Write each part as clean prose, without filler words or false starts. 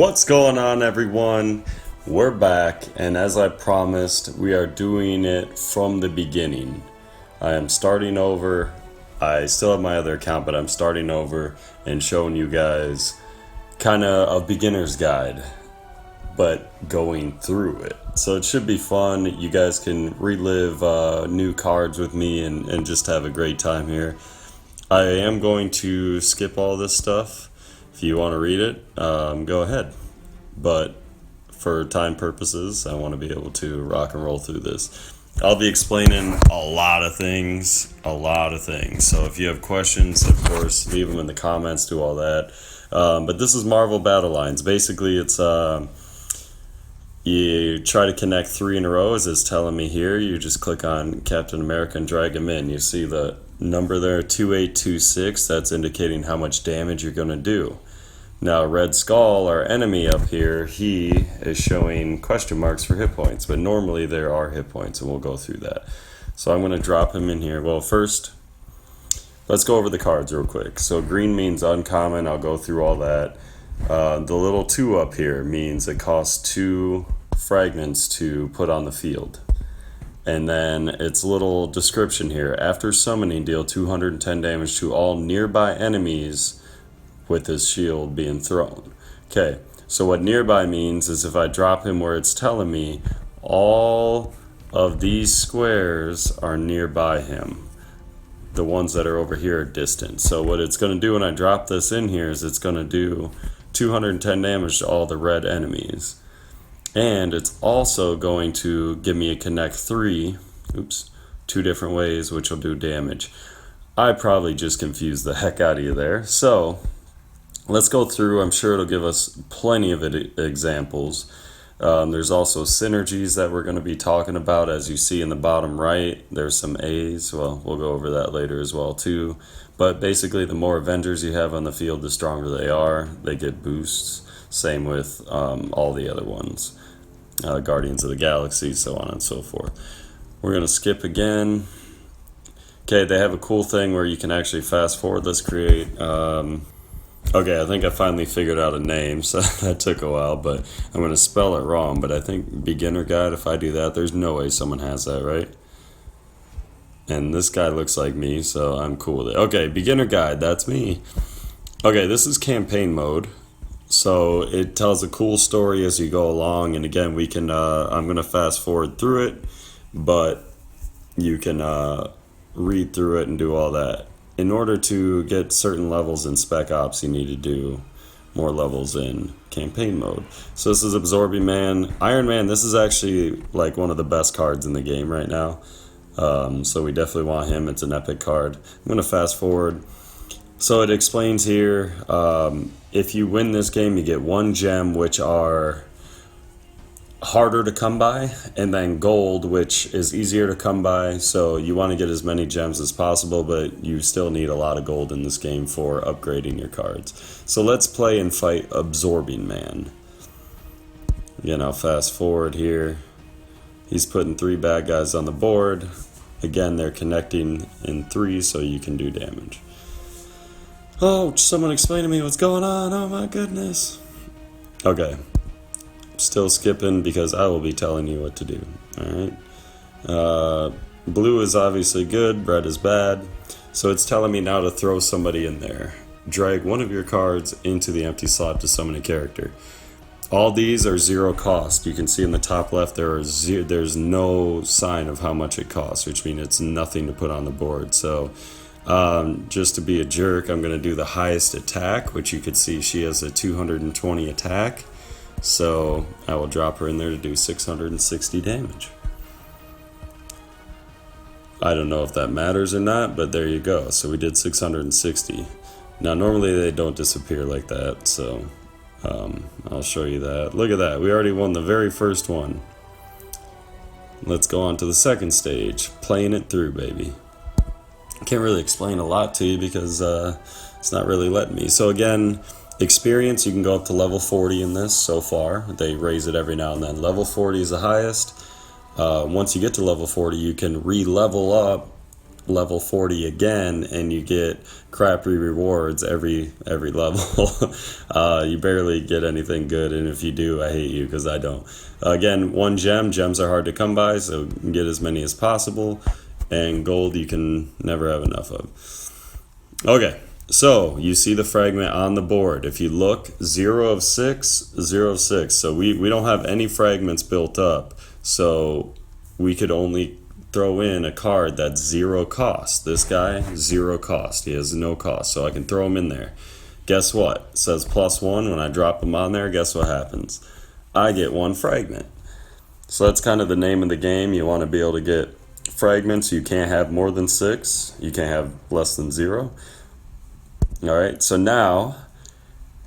What's going on, everyone? We're back, and as I promised, we are doing it from the beginning. I am starting over. I still have my other account, but I'm starting over and showing you guys kind of a beginner's guide, but going through it. So it should be fun. You guys can relive new cards with me and just have a great time here. I am going to skip all this stuff. If you want to read it, go ahead. But for time purposes, I want to be able to rock and roll through this. I'll be explaining a lot of things. So if you have questions, of course, leave them in the comments, do all that. But this is Marvel Battle Lines. Basically, it's you try to connect 3 in a row, as it's telling me here. You just click on Captain America and drag him in. You see the number there, 2826. That's indicating how much damage you're going to do. Now, Red Skull, our enemy up here, he is showing question marks for hit points, but normally there are hit points, and we'll go through that. So I'm going to drop him in here. Well, first, let's go over the cards real quick. So green means uncommon. I'll go through all that. The little 2 up here means it costs 2 fragments to put on the field. And then its little description here. After summoning, deal 210 damage to all nearby enemies with his shield being thrown. Okay, so what nearby means is if I drop him where it's telling me all of these squares are nearby him. The ones that are over here are distant. So what it's going to do when I drop this in here is it's going to do 210 damage to all the red enemies. And it's also going to give me a connect 3, 2 different ways, which will do damage. I probably just confused the heck out of you there. So let's go through. I'm sure it'll give us plenty of examples. There's also synergies that we're going to be talking about. As you see in the bottom right, there's some A's. Well, we'll go over that later as well too. But basically, the more Avengers you have on the field, the stronger they are. They get boosts. Same with all the other ones. Guardians of the Galaxy, so on and so forth. We're going to skip again. Okay, they have a cool thing where you can actually fast forward. Let's create... Okay, I think I finally figured out a name, so that took a while, but I'm going to spell it wrong. But I think beginner guide, if I do that, there's no way someone has that, right? And this guy looks like me, so I'm cool with it. Okay, beginner guide, that's me. Okay, this is campaign mode. So it tells a cool story as you go along, and again, we can, I'm going to fast forward through it, but you can read through it and do all that. In order to get certain levels in Spec Ops, you need to do more levels in campaign mode. So this is Absorbing Man. Iron Man, this is actually like one of the best cards in the game right now. So we definitely want him. It's an epic card. I'm going to fast forward. So it explains here, if you win this game, you get 1 gem, which are harder to come by, and then gold, which is easier to come by. So you want to get as many gems as possible, but you still need a lot of gold in this game for upgrading your cards. So let's play and fight Absorbing Man. Again, I'll fast forward here. He's putting 3 bad guys on the board. Again, they're connecting in 3, so you can do damage. Oh, someone explain to me what's going on. Oh my goodness. Okay. Still skipping because I will be telling you what to do. Alright. Blue is obviously good, red is bad. So it's telling me now to throw somebody in there. Drag one of your cards into the empty slot to summon a character. All these are 0 cost. You can see in the top left there's no sign of how much it costs, which means it's nothing to put on the board. So just to be a jerk, I'm going to do the highest attack, which you could see she has a 220 attack. So I will drop her in there to do 660 damage. I don't know if that matters or not, but there you go. So we did 660. Now normally they don't disappear like that, so I'll show you that. Look at that, we already won the very first one. Let's go on to the second stage, playing it through, baby. I can't really explain a lot to you because it's not really letting me. So again, experience, you can go up to level 40 in this so far. They raise it every now and then. Level 40 is the highest. Once you get to level 40, you can re-level up level 40 again, and you get crappy rewards every level. You barely get anything good, and if you do, I hate you because I don't. Again, one gem. Gems are hard to come by, so get as many as possible. And gold you can never have enough of. Okay, so you see the fragment on the board. If you look, 0 of 6, 0 of 6. So we don't have any fragments built up. So we could only throw in a card that's 0 cost. This guy, 0 cost. He has no cost, so I can throw him in there. Guess what? It says +1. When I drop him on there, guess what happens? I get 1 fragment. So that's kind of the name of the game. You want to be able to get fragments. You can't have more than 6. You can't have less than 0. Alright, so now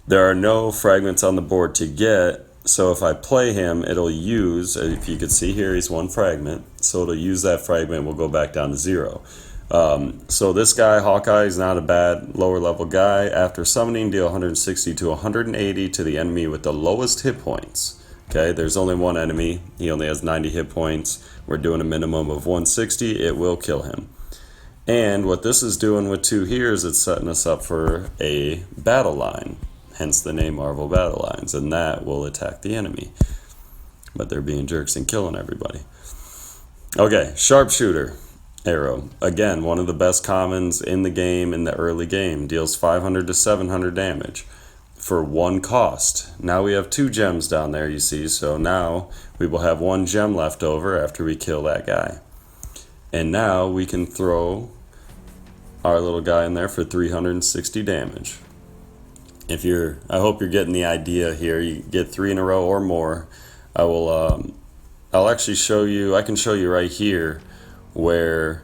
there are no fragments on the board to get. So if I play him, it'll use, if you could see here, he's 1 fragment. So it'll use that fragment, we'll go back down to 0. So this guy, Hawkeye, is not a bad lower level guy. After summoning, deal 160 to 180 to the enemy with the lowest hit points. Okay, there's only one enemy. He only has 90 hit points. We're doing a minimum of 160. It will kill him. And what this is doing with 2 here is it's setting us up for a battle line. Hence the name Marvel Battle Lines. And that will attack the enemy. But they're being jerks and killing everybody. Okay, Sharpshooter arrow. Again, one of the best commons in the game, in the early game. Deals 500 to 700 damage for 1 cost. Now we have 2 gems down there, you see. So now we will have 1 gem left over after we kill that guy. And now we can throw our little guy in there for 360 damage. I hope you're getting the idea here. You get 3 in a row or more. I'll actually show you, I can show you right here where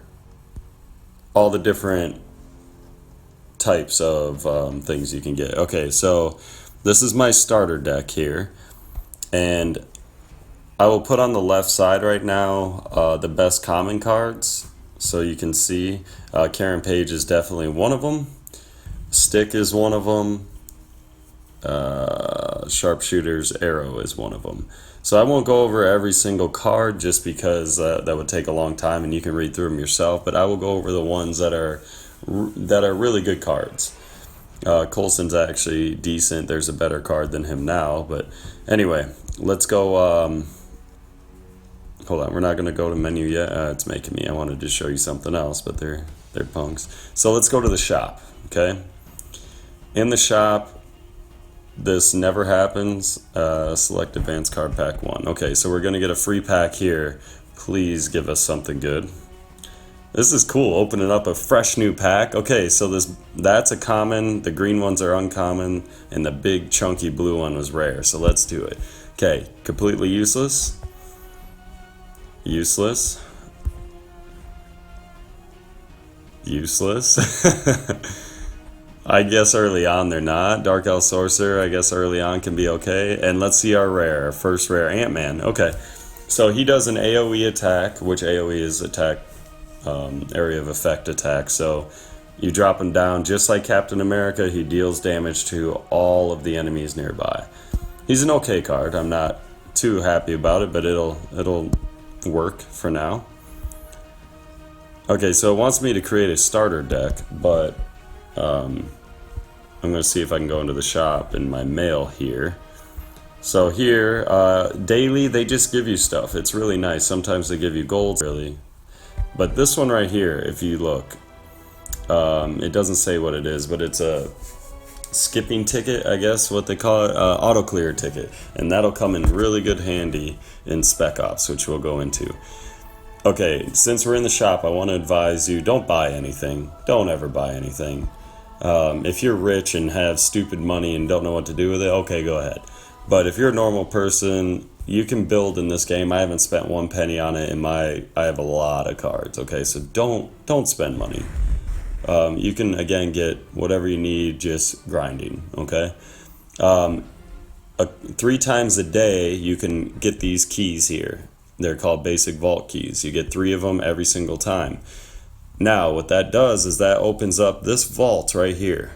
all the different types of things you can get. Okay, so this is my starter deck here, and I will put on the left side right now the best common cards, so you can see Karen Page is definitely one of them. Stick is one of them. Sharpshooter's arrow is one of them. So I won't go over every single card just because that would take a long time and you can read through them yourself, but I will go over the ones that are really good cards. Coulson's actually decent. There's a better card than him now, but anyway, let's go. Hold on, we're not going to go to menu yet. It's making me. I wanted to show you something else, but they're punks. So let's go to the shop, okay? In the shop, this never happens. Select Advanced Card Pack 1. Okay, so we're going to get a free pack here. Please give us something good. This is cool, opening up a fresh new pack. Okay, so that's a common, the green ones are uncommon, and the big chunky blue one was rare, so let's do it. Okay, completely useless. Useless. Useless. I guess early on they're not. Dark Elf Sorcerer, I guess early on can be okay. And let's see our rare. First rare, Ant-Man. Okay, so he does an AoE attack, which AoE is attack, area of effect attack. So you drop him down just like Captain America. He deals damage to all of the enemies nearby. He's an okay card. I'm not too happy about it, but it'll work for now. Okay, so it wants me to create a starter deck, but I'm going to see if I can go into the shop in my mail here. So here, daily, they just give you stuff. It's really nice. Sometimes they give you gold, really. But this one right here, if you look, it doesn't say what it is, but it's a skipping ticket, I guess, what they call it, auto clear ticket. And that'll come in really good handy in Spec Ops, which we'll go into. Okay, since we're in the shop, I want to advise you, don't buy anything. Don't ever buy anything. If you're rich and have stupid money and don't know what to do with it, okay, go ahead. But if you're a normal person, you can build in this game. I haven't spent 1 penny on it. I have a lot of cards, okay? So don't spend money. You can, again, get whatever you need just grinding, okay? 3 times a day, you can get these keys here. They're called basic vault keys. You get 3 of them every single time. Now, what that does is that opens up this vault right here.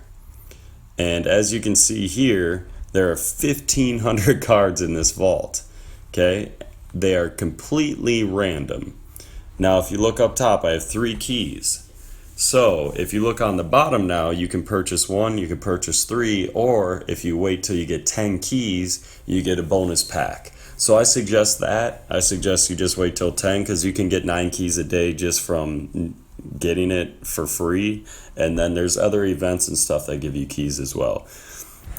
And as you can see here, there are 1,500 cards in this vault. Okay? They are completely random. Now, if you look up top, I have 3 keys. So if you look on the bottom now, you can purchase one, you can purchase three, or if you wait till you get 10 keys, you get a bonus pack. So I suggest that. I suggest you just wait till 10 because you can get 9 keys a day just from getting it for free. And then there's other events and stuff that give you keys as well.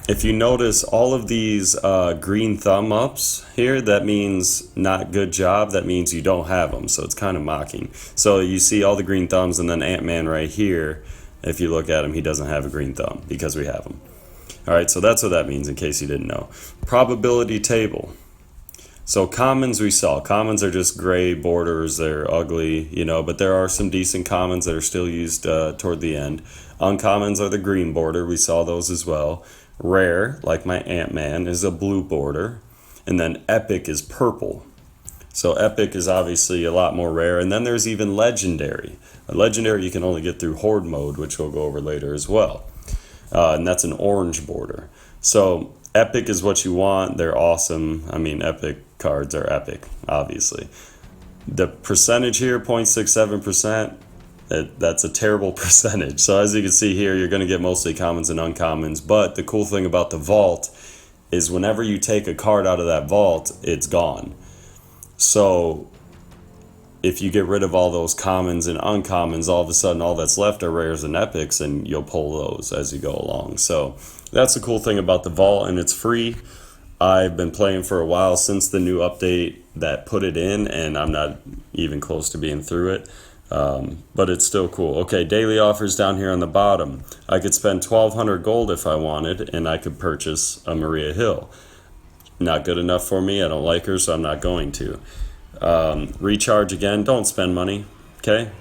If you notice all of these green thumb ups here, that means not good job. That means you don't have them. So it's kind of mocking. So you see all the green thumbs, and then Ant-Man right here, if you look at him, he doesn't have a green thumb because we have him. All right, so that's what that means in case you didn't know. Probability table. So commons we saw. Commons are just gray borders. They're ugly, but there are some decent commons that are still used toward the end. Uncommons are the green border. We saw those as well. Rare, like my Ant-Man, is a blue border. And then epic is purple. So epic is obviously a lot more rare. And then there's even legendary. A legendary you can only get through horde mode, which we'll go over later as well. And that's an orange border. So epic is what you want. They're awesome. I mean, epic cards are epic, obviously. The percentage here, 0.67%, that's a terrible percentage. So as you can see here, you're going to get mostly commons and uncommons. But the cool thing about the vault is whenever you take a card out of that vault, it's gone. So if you get rid of all those commons and uncommons, all of a sudden all that's left are rares and epics, and you'll pull those as you go along. So that's the cool thing about the vault, and it's free. I've been playing for a while since the new update that put it in, and I'm not even close to being through it. But it's still cool. Okay, daily offers down here on the bottom. I could spend 1,200 gold if I wanted, and I could purchase a Maria Hill. Not good enough for me. I don't like her, so I'm not going to. Recharge again. Don't spend money. Okay?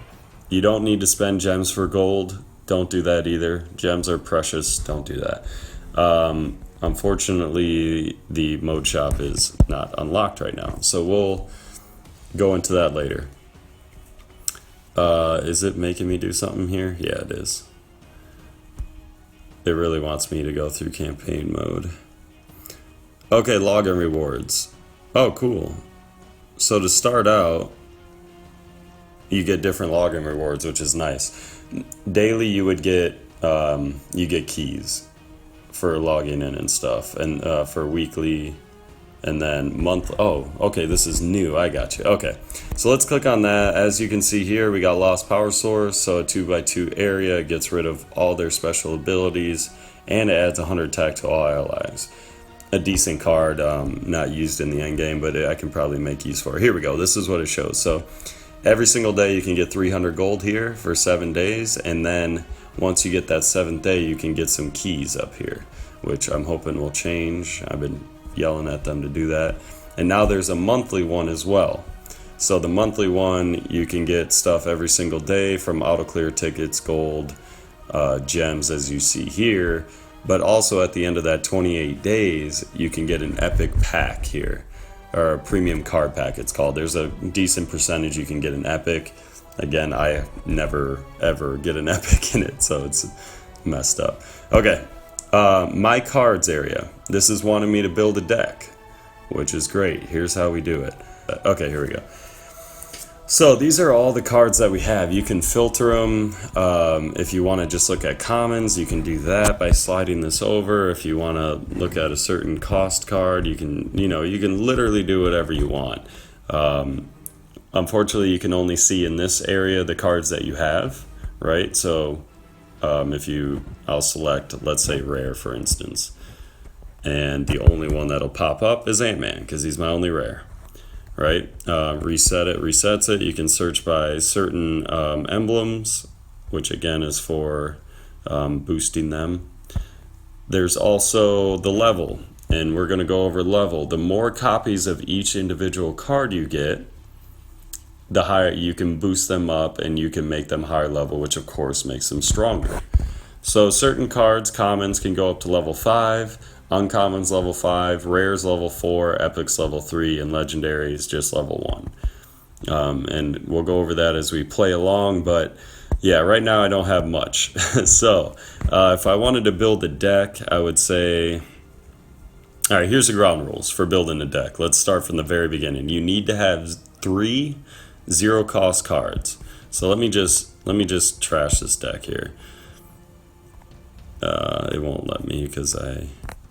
You don't need to spend gems for gold. Don't do that either. Gems are precious. Don't do that. Unfortunately, the mode shop is not unlocked right now, so we'll go into that later. Is it making me do something here? Yeah, it is. It really wants me to go through campaign mode. Okay, login rewards. Oh, cool. So to start out, you get different login rewards, which is nice. Daily, you would get keys for logging in and stuff, and for weekly, and then month. Oh, okay, this is new. I got you. Okay, so let's click on that. As you can see here, we got Lost Power Source, so a 2x2 area gets rid of all their special abilities, and it adds 100 attack to all allies. A decent card, not used in the end game, but I can probably make use for it. Here we go. This is what it shows. So every single day you can get 300 gold here for 7 days, and then once you get that 7th day, you can get some keys up here, which I'm hoping will change. I've been yelling at them to do that. And now there's a monthly one as well. So the monthly one, you can get stuff every single day from auto clear tickets, gold, gems, as you see here. But also at the end of that 28 days, you can get an epic pack here, or a premium card pack it's called. There's a decent percentage you can get an epic. Again, I never ever get an epic in it, so it's messed up. Okay, my cards area. This is wanting me to build a deck, which is great. Here's how we do it. Okay, here we go. So these are all the cards that we have. You can filter them. If you want to just look at commons, you can do that by sliding this over. If you want to look at a certain cost card, you can literally do whatever you want. Unfortunately, you can only see in this area the cards that you have, right? So I'll select, let's say, rare, for instance. And the only one that'll pop up is Ant-Man, because he's my only rare. Right? Reset it, resets it. You can search by certain emblems, which again is for boosting them. There's also the level, and we're going to go over level. The more copies of each individual card you get, the higher you can boost them up, and you can make them higher level, which of course makes them stronger. So certain cards, commons, can go up to level 5. Uncommons level 5, rares level 4, epics level 3, and legendaries just level 1. And we'll go over that as we play along, but yeah, right now I don't have much. So if I wanted to build a deck, I would say, all right, here's the ground rules for building a deck. Let's start from the very beginning. You need to have 3 zero cost cards. So let me just trash this deck here. It won't let me because I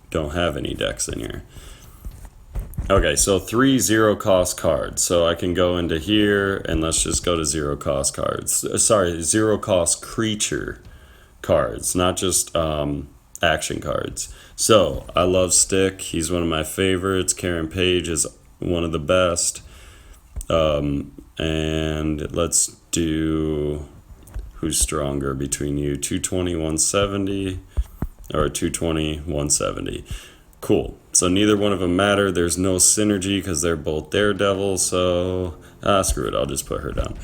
don't have any decks in here. Okay, so 3 0 cost cards. So I can go into here and let's just go to 0 cost cards. Sorry, 0 cost creature cards, not just action cards. So I love Stick. He's one of my favorites. Karen Page is one of the best. And let's do, who's stronger between you? 220, 170, or 220, 170. Cool. So neither one of them matter. There's no synergy because they're both Daredevil. So screw it. I'll just put her down.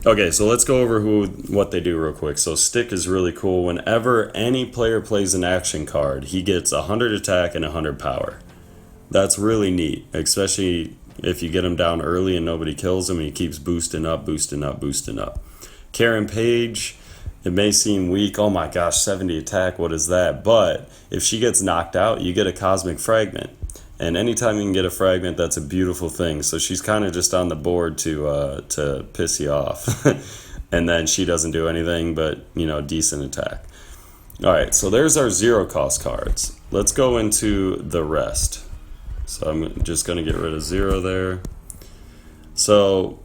Okay, so let's go over what they do real quick. So Stick is really cool. Whenever any player plays an action card, he gets 100 attack and 100 power. That's really neat, especially if you get him down early and nobody kills him and he keeps boosting up, boosting up, boosting up. Karen Page, it may seem weak. Oh my gosh, 70 attack, what is that? But if she gets knocked out, you get a Cosmic Fragment. And anytime you can get a fragment, that's a beautiful thing. So she's kind of just on the board to piss you off. And then she doesn't do anything but, decent attack. All right, so there's our 0 cost cards. Let's go into the rest. So I'm just going to get rid of 0 there. So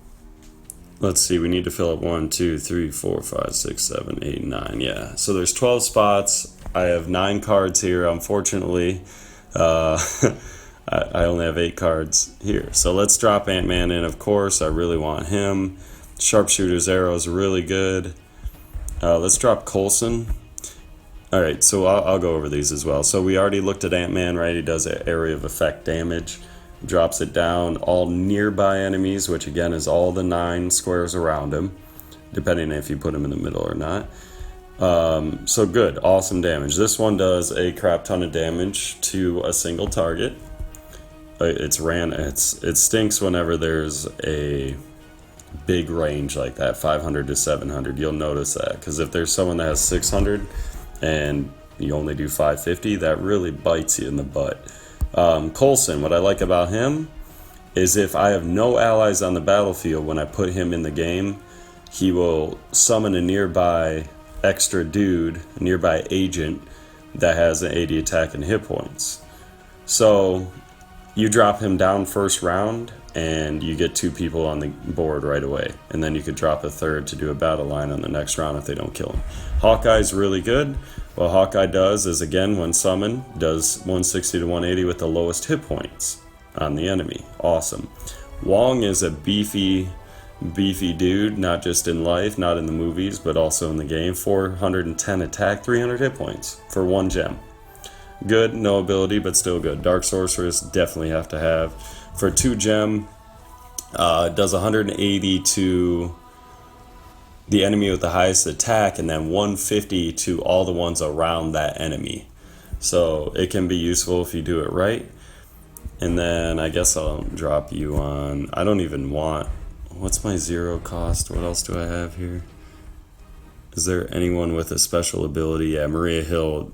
let's see, we need to fill up 1, 2, 3, 4, 5, 6, 7, 8, 9. Yeah, so there's 12 spots. I have 9 cards here, unfortunately. I only have 8 cards here. So let's drop Ant-Man in, of course. I really want him. Sharpshooter's Arrow is really good. Let's drop Coulson. All right, so I'll go over these as well. So we already looked at Ant-Man, right? He does an area of effect damage. Drops it down. All nearby enemies, which again is all the 9 squares around him, depending if you put him in the middle or not. So good, awesome damage. This one does a crap ton of damage to a single target. It stinks whenever there's a big range like that, 500 to 700. You'll notice that, because if there's someone that has 600 and you only do 550, that really bites you in the butt. Coulson, what I like about him is if I have no allies on the battlefield, when I put him in the game, he will summon a nearby extra dude, a nearby agent that has an 80 attack and hit points. So you drop him down first round and you get 2 people on the board right away, and then you could drop a third to do a battle line on the next round if they don't kill him. Hawkeye's really good. What Hawkeye does is, again, when summoned, does 160 to 180 with the lowest hit points on the enemy. Awesome. Wong is a beefy dude, not just in life, not in the movies, but also in the game. 410 attack, 300 hit points for 1 gem. Good, no ability, but still good. Dark Sorceress, definitely have to have. For 2 gem, does 180 to the enemy with the highest attack, and then 150 to all the ones around that enemy. So it can be useful if you do it right. And then I guess I'll drop you on, I don't even want, what's my 0 cost? What else do I have here? Is there anyone with a special ability? Yeah, Maria Hill.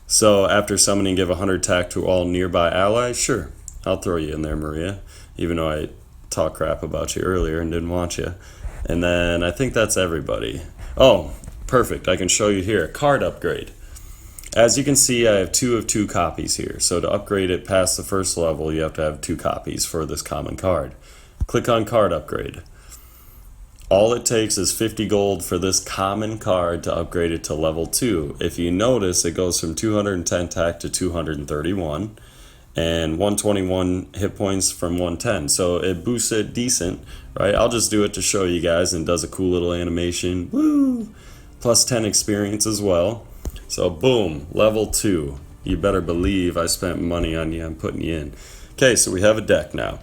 So after summoning, give 100 attack to all nearby allies? Sure, I'll throw you in there, Maria, even though I talked crap about you earlier and didn't want you. And then I think that's everybody. Oh, perfect. I can show you here. Card upgrade. As you can see, I have 2 of 2 copies here. So to upgrade it past the first level, you have to have 2 copies for this common card. Click on card upgrade. All it takes is 50 gold for this common card to upgrade it to level 2. If you notice, it goes from 210 attack to 231. And 121 hit points from 110. So it boosts it decent, right? I'll just do it to show you guys, and does a cool little animation. Woo! Plus 10 experience as well. So boom, level 2. You better believe I spent money on you. I'm putting you in. Okay, so we have a deck now.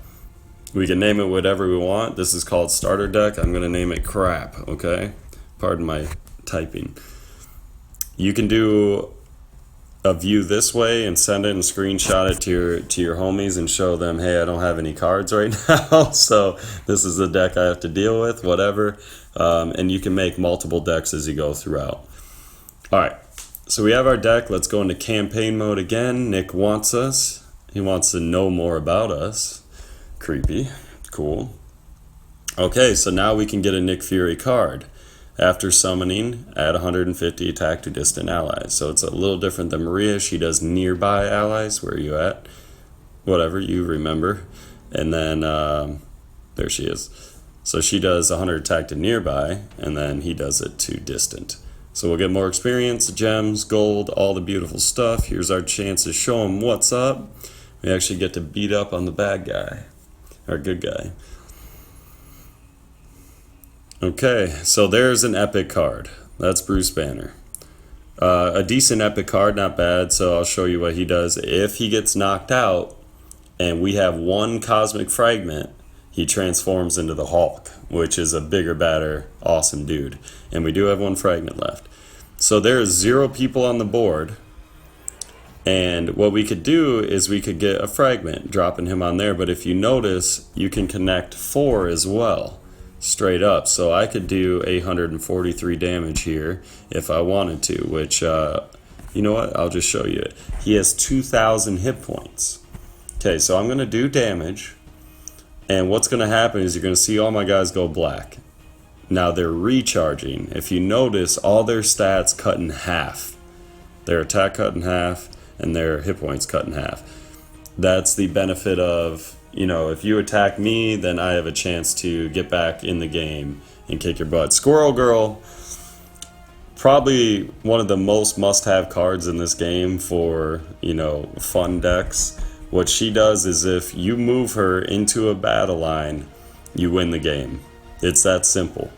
We can name it whatever we want. This is called starter deck. I'm going to name it crap, okay? Pardon my typing. You can do a view this way and send it and screenshot it to your homies and show them, hey, I don't have any cards right now, so this is the deck I have to deal with, whatever. And you can make multiple decks as you go throughout. All right, so we have our deck. Let's go into campaign mode again. Nick wants us. He wants to know more about us. Creepy. Cool. Okay, so now we can get a Nick Fury card. After summoning, add 150 attack to distant allies. So it's a little different than Maria. She does nearby allies. Where are you at? Whatever, you remember. And then, there she is. So she does 100 attack to nearby, and then he does it to distant. So we'll get more experience, gems, gold, all the beautiful stuff. Here's our chance to show him what's up. We actually get to beat up on the bad guy, or good guy. Okay, so there's an epic card. That's Bruce Banner. A decent epic card, not bad, so I'll show you what he does. If he gets knocked out and we have one cosmic fragment, he transforms into the Hulk, which is a bigger, badder, awesome dude. And we do have one fragment left. So there is 0 people on the board. And what we could do is we could get a fragment, dropping him on there. But if you notice, you can connect 4 as well, straight up. So I could do 843 damage here if I wanted to, which, you know what? I'll just show you it. He has 2,000 hit points. Okay, so I'm going to do damage. And what's going to happen is you're going to see all my guys go black. Now they're recharging. If you notice, all their stats cut in half. Their attack cut in half, and their hit points cut in half. That's the benefit of, you know, if you attack me, then I have a chance to get back in the game and kick your butt. Squirrel Girl, probably one of the most must-have cards in this game for, you know, fun decks. What she does is if you move her into a battle line, you win the game. It's that simple.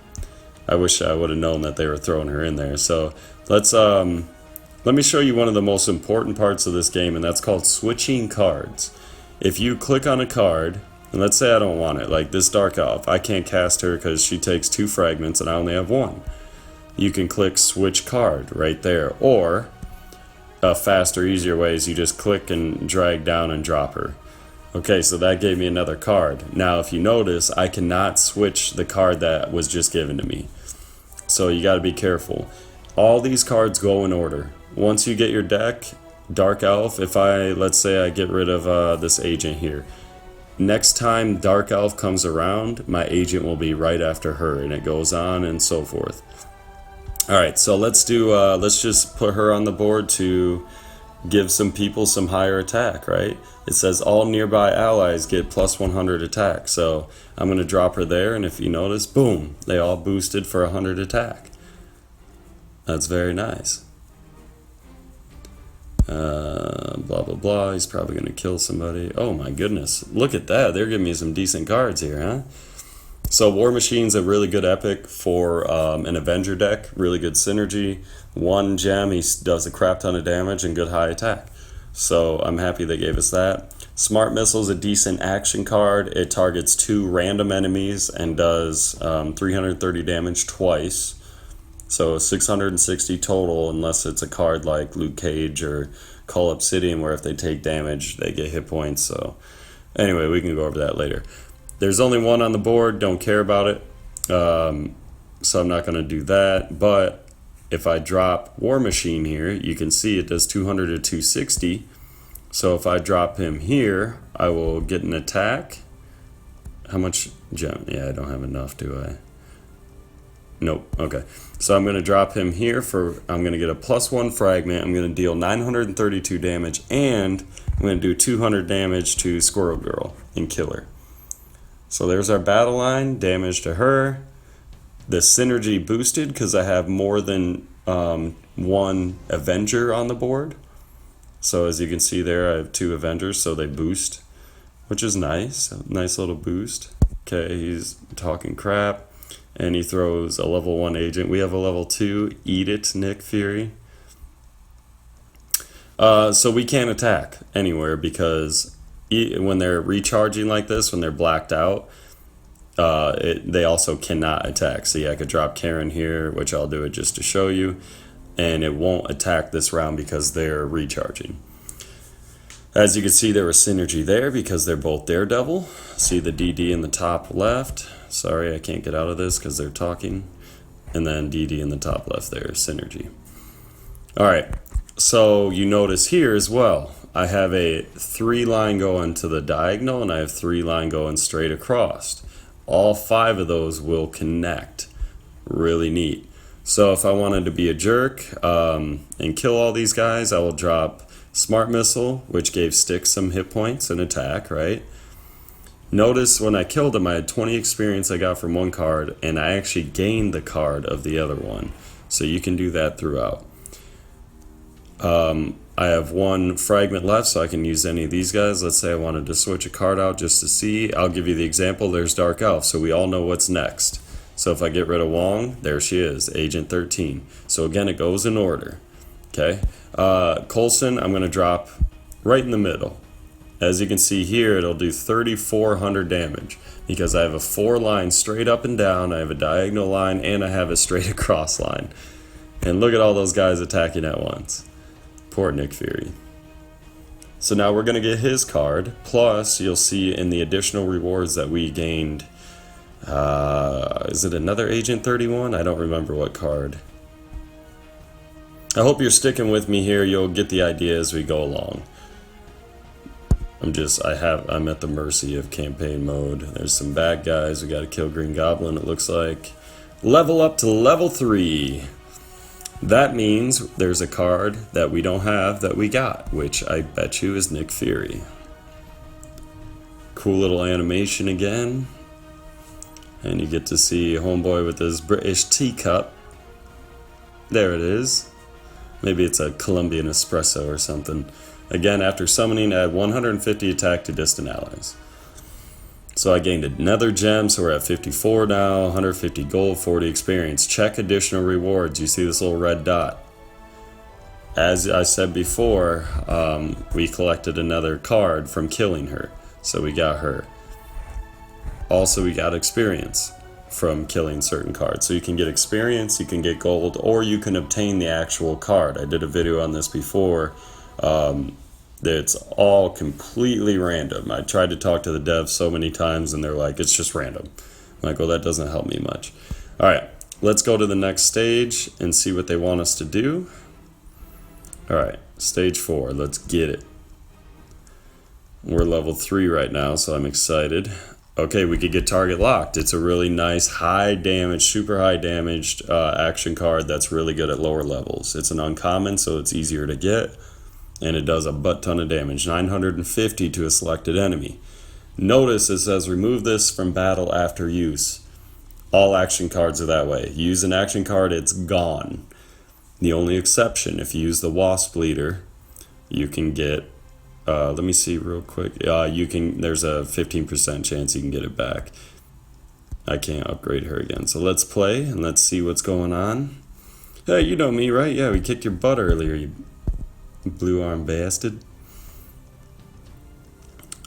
I wish I would have known that they were throwing her in there. So let me show you one of the most important parts of this game, and that's called switching cards. If you click on a card, and let's say I don't want it, like this Dark Elf, I can't cast her because she takes 2 fragments and I only have 1. You can click switch card right there, or a faster, easier way is you just click and drag down and drop her. Okay, so that gave me another card. Now, if you notice, I cannot switch the card that was just given to me. So you got to be careful. All these cards go in order. Once you get your deck, Dark Elf, if let's say I get rid of this agent here. Next time Dark Elf comes around, my agent will be right after her, and it goes on and so forth. Alright, so let's just put her on the board to give some people some higher attack, right? It says all nearby allies get plus 100 attack. So I'm going to drop her there, and if you notice, boom, they all boosted for 100 attack. That's very nice. Blah, blah, blah. He's probably going to kill somebody. Oh my goodness. Look at that. They're giving me some decent cards here, huh? So War Machine's a really good epic for an Avenger deck. Really good synergy. 1 gem, he does a crap ton of damage and good high attack. So I'm happy they gave us that. Smart Missile's a decent action card. It targets 2 random enemies and does 330 damage twice. So 660 total, unless it's a card like Luke Cage or Cull Obsidian, where if they take damage, they get hit points. So anyway, we can go over that later. There's only 1 on the board, don't care about it. So I'm not going to do that. But if I drop War Machine here, you can see it does 200 to 260. So if I drop him here, I will get an attack. How much gem? Yeah, I don't have enough, do I? Nope. Okay. So I'm going to drop him here I'm going to get a +1 fragment. I'm going to deal 932 damage, and I'm going to do 200 damage to Squirrel Girl and kill her. So there's our battle line, damage to her. The synergy boosted because I have more than 1 Avenger on the board. So as you can see there, I have 2 Avengers, so they boost, which is nice. A nice little boost. Okay, he's talking crap. And he throws a level 1 agent. We have a level 2. Eat it, Nick Fury. So we can't attack anywhere because when they're recharging like this, when they're blacked out, they also cannot attack. See, I could drop Karen here, which I'll do it just to show you. And it won't attack this round because they're recharging. As you can see, there was synergy there because they're both Daredevil. See the DD in the top left. Sorry, I can't get out of this because they're talking. And then DD in the top left there, synergy. Alright, so you notice here as well, I have a 3 line going to the diagonal and I have 3 line going straight across. all 5 of those will connect. Really neat. So if I wanted to be a jerk and kill all these guys, I will drop Smart Missile, which gave Stick some hit points and attack, right? Notice when I killed him, I had 20 experience I got from one card, and I actually gained the card of the other one. So you can do that throughout. I have 1 fragment left, so I can use any of these guys. Let's say I wanted to switch a card out just to see. I'll give you the example. There's Dark Elf, so we all know what's next. So if I get rid of Wong, there she is, Agent 13. So again, it goes in order. Okay. Coulson, I'm going to drop right in the middle. As you can see here, it'll do 3,400 damage because I have a 4 line straight up and down, I have a diagonal line, and I have a straight across line. And look at all those guys attacking at once. Poor Nick Fury. So now we're going to get his card, plus you'll see in the additional rewards that we gained, is it another Agent 31? I don't remember what card. I hope you're sticking with me here. You'll get the idea as we go along. I'm at the mercy of campaign mode. There's some bad guys. We got to kill Green Goblin, it looks like. Level up to level 3. That means there's a card that we don't have that we got, which I bet you is Nick Fury. Cool little animation again. And you get to see Homeboy with his British teacup. There it is. Maybe it's a Colombian espresso or something. Again, after summoning, add 150 attack to distant allies. So I gained another gem, so we're at 54 now, 150 gold, 40 experience. Check additional rewards. You see this little red dot. As I said before, we collected another card from killing her, so we got her. Also, we got experience from killing certain cards. So you can get experience, you can get gold, or you can obtain the actual card. I did a video on this before. It's all completely random. I tried to talk to the devs so many times and they're like, it's just random. I'm like, well, that doesn't help me much. All right, let's go to the next stage and see what they want us to do. All right, stage 4, let's get it. We're level 3 right now, so I'm excited. Okay, we could get target locked. It's a really nice high damage, super high damaged action card that's really good at lower levels. It's an uncommon, so it's easier to get. And it does a butt ton of damage, 950 to a selected enemy. Notice it says remove this from battle after use. All action cards are that way. You use an action card, it's gone. The only exception, if you use the Wasp Leader, you can get, let me see real quick. There's a 15% chance you can get it back. I can't upgrade her again. So let's play and let's see what's going on. Hey, you know me, right? Yeah, we kicked your butt earlier, you blue arm bastard.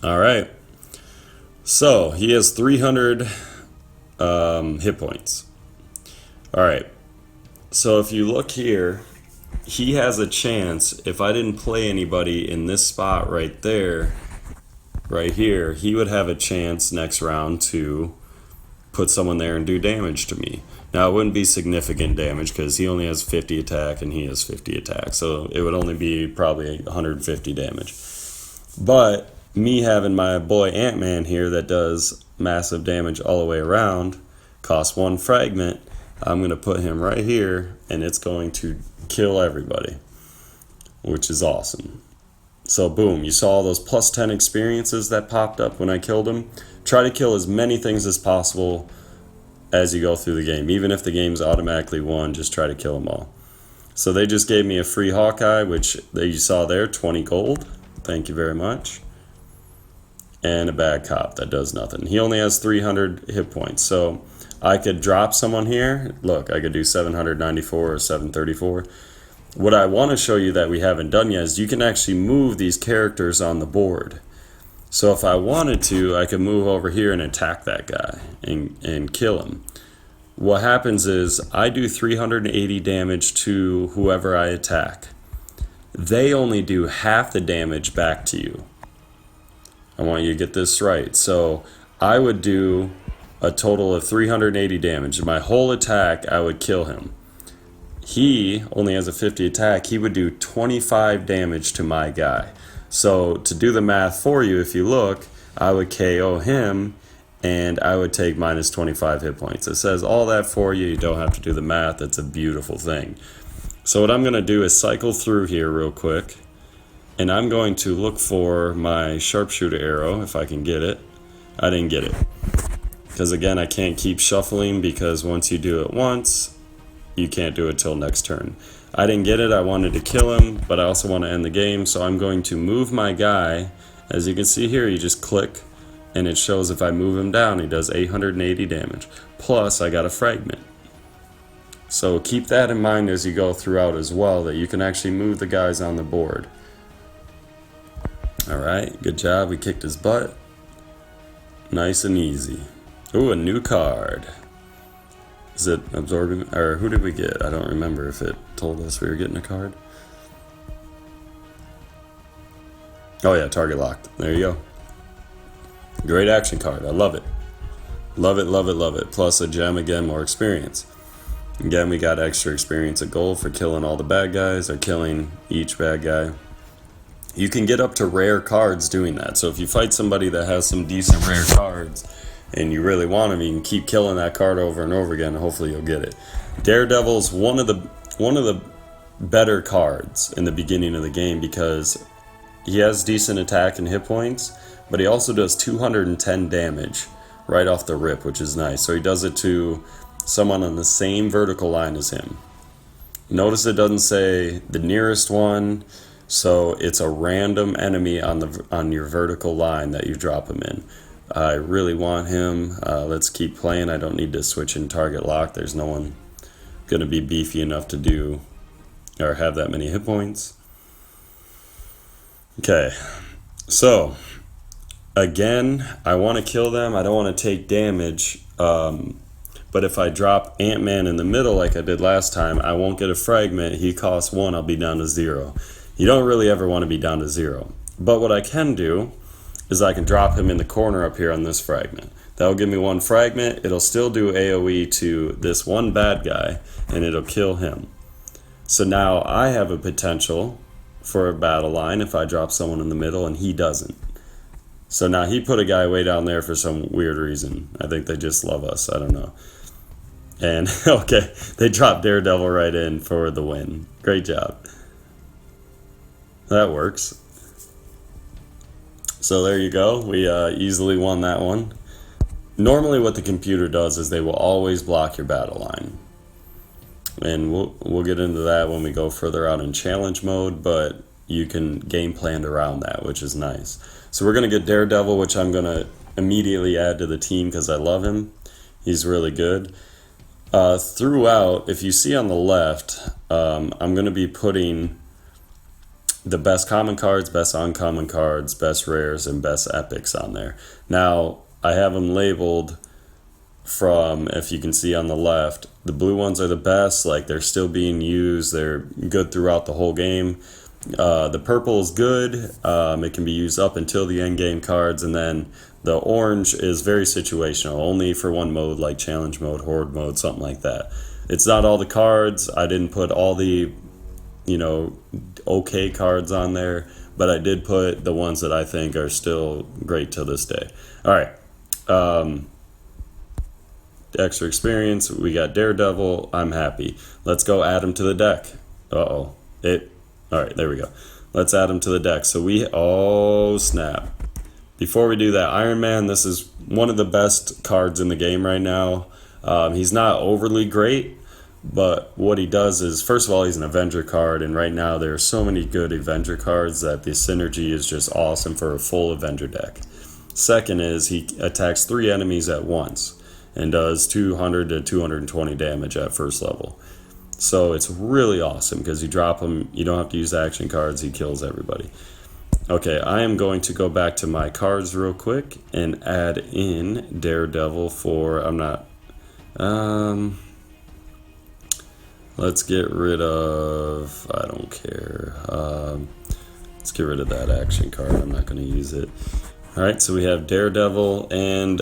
Alright. So, he has 300 hit points. Alright. So, if you look here, he has a chance, if I didn't play anybody in this spot right there, right here, he would have a chance next round to put someone there and do damage to me. Now, it wouldn't be significant damage because he only has 50 attack and he has 50 attack. So it would only be probably 150 damage. But me having my boy Ant-Man here that does massive damage all the way around, costs 1 fragment, I'm going to put him right here and it's going to kill everybody, which is awesome. So boom, you saw all those plus 10 experiences that popped up when I killed him. Try to kill as many things as possible as you go through the game. Even if the game's automatically won, just try to kill them all. So they just gave me a free Hawkeye, which you saw there, 20 gold. Thank you very much. And a bad cop that does nothing. He only has 300 hit points. So I could drop someone here. Look, I could do 794 or 734. What I want to show you that we haven't done yet is you can actually move these characters on the board. So if I wanted to, I could move over here and attack that guy and kill him. What happens is I do 380 damage to whoever I attack. They only do half the damage back to you. I want you to get this right. So I would do a total of 380 damage. My whole attack, I would kill him. He only has a 50 attack. He would do 25 damage to my guy. So to do the math for you, if you look, I would KO him and I would take minus 25 hit points. It says all that for you. You don't have to do the math. It's a beautiful thing. So what I'm going to do is cycle through here real quick, and I'm going to look for my sharpshooter arrow if I can get it. I didn't get it. Because again, I can't keep shuffling, because once you do it once, you can't do it till next turn. I didn't get it. I wanted to kill him, but I also want to end the game. So I'm going to move my guy. As you can see here, you just click, and it shows if I move him down, he does 880 damage. Plus, I got a fragment. So keep that in mind as you go throughout as well, that you can actually move the guys on the board. Alright, good job. We kicked his butt. Nice and easy. Ooh, a new card. Is it absorbing? Or who did we get? I don't remember if it told us we were getting a card. Oh yeah, target locked. There you go. Great action card. I love it. Love it, love it, love it. Plus a gem again, more experience. Again, we got extra experience at gold for killing all the bad guys, or killing each bad guy. You can get up to rare cards doing that. So if you fight somebody that has some decent rare cards and you really want them, you can keep killing that card over and over again, and hopefully you'll get it. Daredevil's one of the better cards in the beginning of the game, because he has decent attack and hit points, but he also does 210 damage right off the rip, which is nice. So he does it to someone on the same vertical line as him. Notice it doesn't say the nearest one, so it's a random enemy on your vertical line that you drop him in. I really want him. Let's keep playing. I don't need to switch in target lock. There's no one going to be beefy enough to do or have that many hit points. Okay, so again, I want to kill them. I don't want to take damage. But if I drop Ant-Man in the middle like I did last time, I won't get a fragment. He costs 1, I'll be down to 0. You don't really ever want to be down to 0. But what I can do is I can drop him in the corner up here on this fragment. That'll give me 1 fragment. It'll still do AoE to this one bad guy, and it'll kill him. So now I have a potential for a battle line if I drop someone in the middle and he doesn't. So now he put a guy way down there for some weird reason. I think they just love us. I don't know. And, okay, they dropped Daredevil right in for the win. Great job. That works. So there you go. We easily won that one. Normally what the computer does is they will always block your battle line. And we'll get into that when we go further out in challenge mode, but you can game plan around that, which is nice. So we're going to get Daredevil, which I'm going to immediately add to the team because I love him. He's really good. Throughout, if you see on the left, I'm going to be putting the best common cards, best uncommon cards, best rares, and best epics on there. Now, I have them labeled from, if you can see on the left, the blue ones are the best, like they're still being used, they're good throughout the whole game. The purple is good, it can be used up until the end game cards, and then the orange is very situational, only for one mode like challenge mode, horde mode, something like that. It's not all the cards. I didn't put all the, okay cards on there, but I did put the ones that I think are still great to this day. All right. Extra experience. We got Daredevil. I'm happy. Let's go add him to the deck. All right, there we go. Let's add him to the deck. So oh snap. Before we do that, Iron Man, this is one of the best cards in the game right now. He's not overly great, but what he does is, first of all, he's an Avenger card, and right now there are so many good Avenger cards that the synergy is just awesome for a full Avenger deck. Second is he attacks 3 enemies at once and does 200 to 220 damage at first level. So it's really awesome because you drop him, you don't have to use action cards, he kills everybody. Okay, I am going to go back to my cards real quick and add in Daredevil for, let's get rid of, I don't care, let's get rid of that action card, I'm not going to use it. Alright, so we have Daredevil, and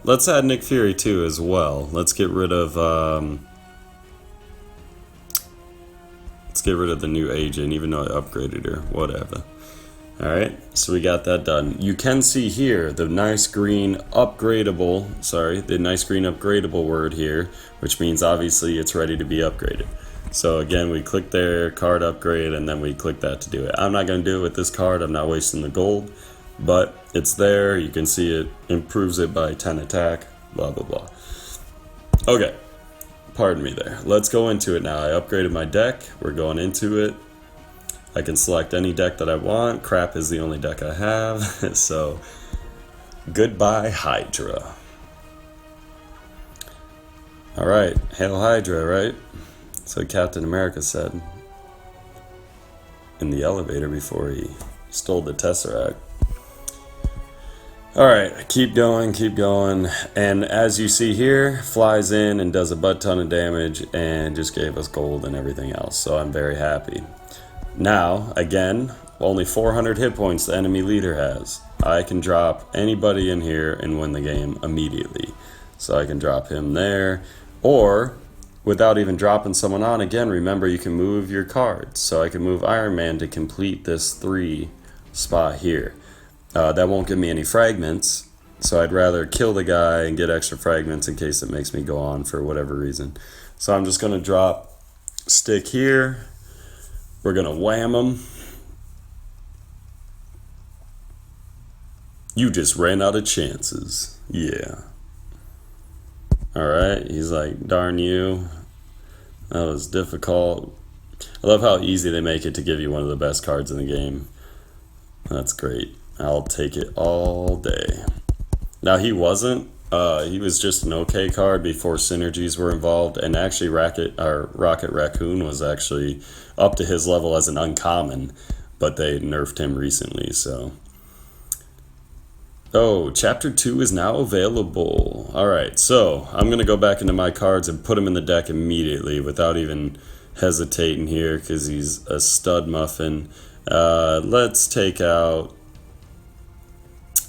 let's add Nick Fury too as well. Let's get rid of the new agent, even though I upgraded her, whatever. Alright, so we got that done. You can see here the nice green upgradable word here, which means obviously it's ready to be upgraded. So again, we click there, card upgrade, and then we click that to do it. I'm not going to do it with this card, I'm not wasting the gold, but it's there, you can see it improves it by 10 attack, blah blah blah. Okay, pardon me there. Let's go into it now. I upgraded my deck, we're going into it. I can select any deck that I want. Crap is the only deck I have. So, goodbye Hydra. Alright, hail Hydra, right? So Captain America said in the elevator before he stole the Tesseract. Alright, keep going, and as you see here, flies in and does a butt ton of damage and just gave us gold and everything else, so I'm very happy. Now, again, only 400 hit points the enemy leader has. I can drop anybody in here and win the game immediately. So I can drop him there, or without even dropping someone on, again, remember you can move your cards. So I can move Iron Man to complete this 3 spot here. That won't give me any fragments, so I'd rather kill the guy and get extra fragments in case it makes me go on for whatever reason. So I'm just going to drop stick here. We're going to wham him. You just ran out of chances. Yeah. Alright, he's like, darn you. That was difficult. I love how easy they make it to give you one of the best cards in the game. That's great. I'll take it all day. Now he wasn't. He was just an okay card before synergies were involved, and actually Rocket Raccoon was actually up to his level as an uncommon, but they nerfed him recently, so. Oh, Chapter 2 is now available. Alright, so I'm going to go back into my cards and put him in the deck immediately without even hesitating here because he's a stud muffin. Let's take out...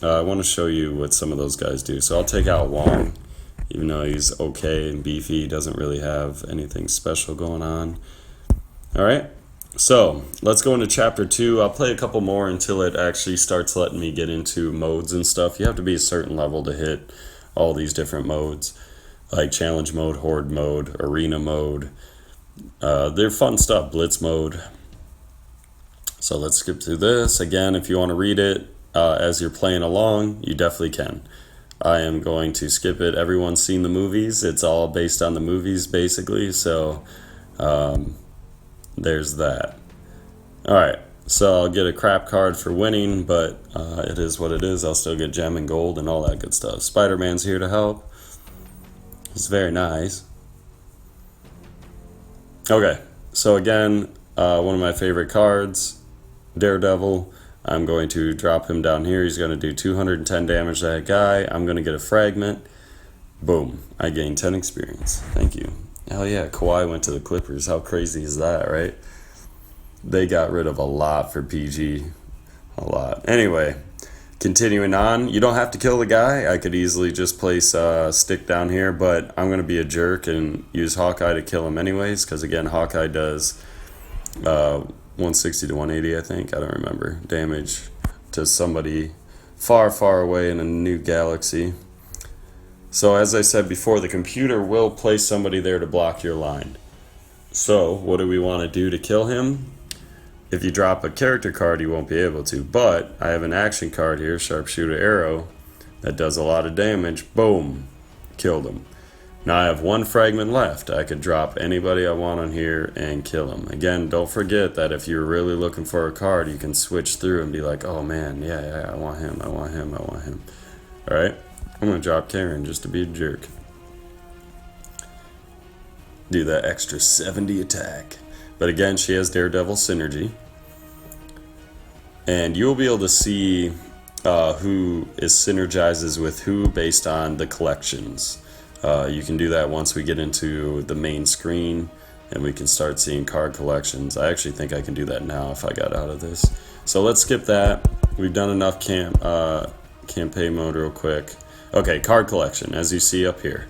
I want to show you what some of those guys do. So I'll take out Wong, even though he's okay and beefy. He doesn't really have anything special going on. Alright, so let's go into Chapter 2. I'll play a couple more until it actually starts letting me get into modes and stuff. You have to be a certain level to hit all these different modes, like Challenge Mode, Horde Mode, Arena Mode. They're fun stuff, Blitz Mode. So let's skip through this. Again, if you want to read it, as you're playing along, you definitely can. I am going to skip it. Everyone's seen the movies. It's all based on the movies, basically. So, there's that. Alright, so I'll get a crap card for winning, but it is what it is. I'll still get gem and gold and all that good stuff. Spider-Man's here to help. It's very nice. Okay, so again, one of my favorite cards, Daredevil. I'm going to drop him down here. He's going to do 210 damage to that guy. I'm going to get a fragment. Boom. I gain 10 experience. Thank you. Hell yeah, Kawhi went to the Clippers. How crazy is that, right? They got rid of a lot for PG. A lot. Anyway, continuing on. You don't have to kill the guy. I could easily just place a stick down here, but I'm going to be a jerk and use Hawkeye to kill him anyways, because again, Hawkeye does... 160 to 180, I think. I don't remember. Damage to somebody far, far away in a new galaxy. So as I said before, the computer will place somebody there to block your line. So what do we want to do to kill him? If you drop a character card, you won't be able to. But I have an action card here, Sharpshooter Arrow, that does a lot of damage. Boom. Killed him. Now I have 1 fragment left. I could drop anybody I want on here and kill him. Again, don't forget that if you're really looking for a card, you can switch through and be like, oh man, yeah, I want him. Alright, I'm going to drop Karen just to be a jerk. Do that extra 70 attack. But again, she has Daredevil synergy. And you'll be able to see who synergizes with who based on the collections. You can do that once we get into the main screen and we can start seeing card collections. I actually think I can do that now if I got out of this. So let's skip that. We've done enough campaign mode real quick. Okay, card collection, as you see up here.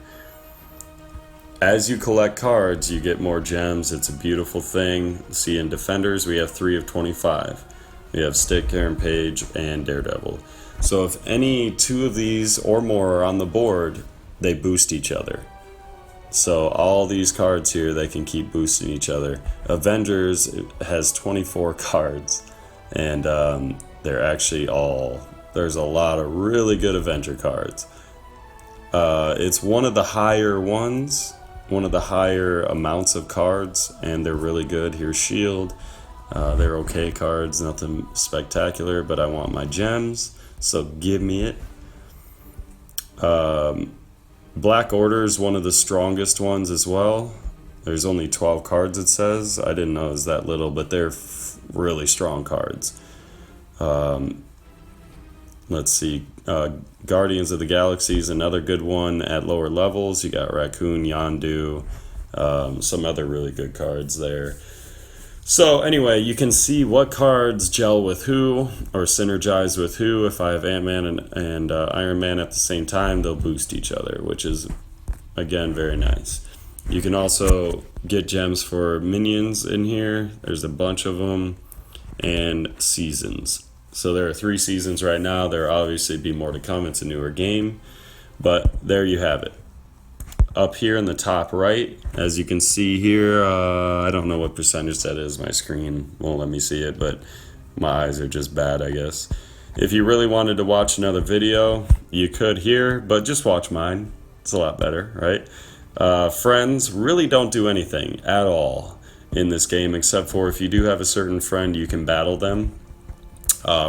As you collect cards, you get more gems. It's a beautiful thing. See, in Defenders, we have 3 of 25. We have Stick, Karen Page, and Daredevil. So if any two of these or more are on the board, they boost each other. So all these cards here, they can keep boosting each other. Avengers has 24 cards, and they're actually there's a lot of really good Avenger cards. It's one of the higher ones, one of the higher amounts of cards, and they're really good. Here's Shield. They're okay cards, nothing spectacular, but I want my gems, so give me it. Black Order is one of the strongest ones as well. There's only 12 cards, it says. I didn't know it was that little, but they're really strong cards. Let's see. Guardians of the Galaxy is another good one at lower levels. You got Raccoon, Yondu, some other really good cards there. So anyway, you can see what cards gel with who or synergize with who. If I have Ant-Man and Iron Man at the same time, they'll boost each other, which is, again, very nice. You can also get gems for minions in here. There's a bunch of them. And seasons. So there are 3 seasons right now. There will obviously be more to come. It's a newer game. But there you have it. Up here in the top right, as you can see here, I don't know what percentage that is. My screen won't let me see it, but my eyes are just bad, I guess. If you really wanted to watch another video, you could here, but just watch mine. It's a lot better, right? Friends really don't do anything at all in this game, except for if you do have a certain friend, you can battle them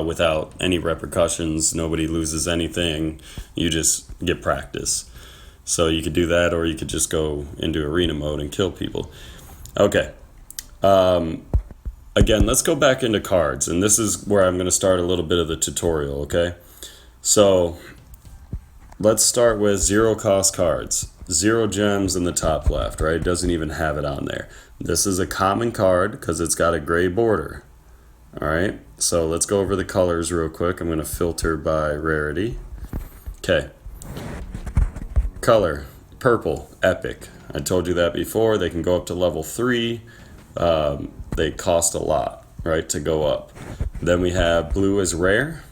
without any repercussions. Nobody loses anything. You just get practice. So you could do that, or you could just go into arena mode and kill people. Okay. Again, let's go back into cards, and this is where I'm going to start a little bit of the tutorial, okay? So let's start with 0 cost cards. 0 gems in the top left, right? It doesn't even have it on there. This is a common card because it's got a gray border. All right, so let's go over the colors real quick. I'm going to filter by rarity. Okay. Color, purple, epic. I told you that before. They can go up to level 3. They cost a lot, right, to go up. Then we have blue is rare.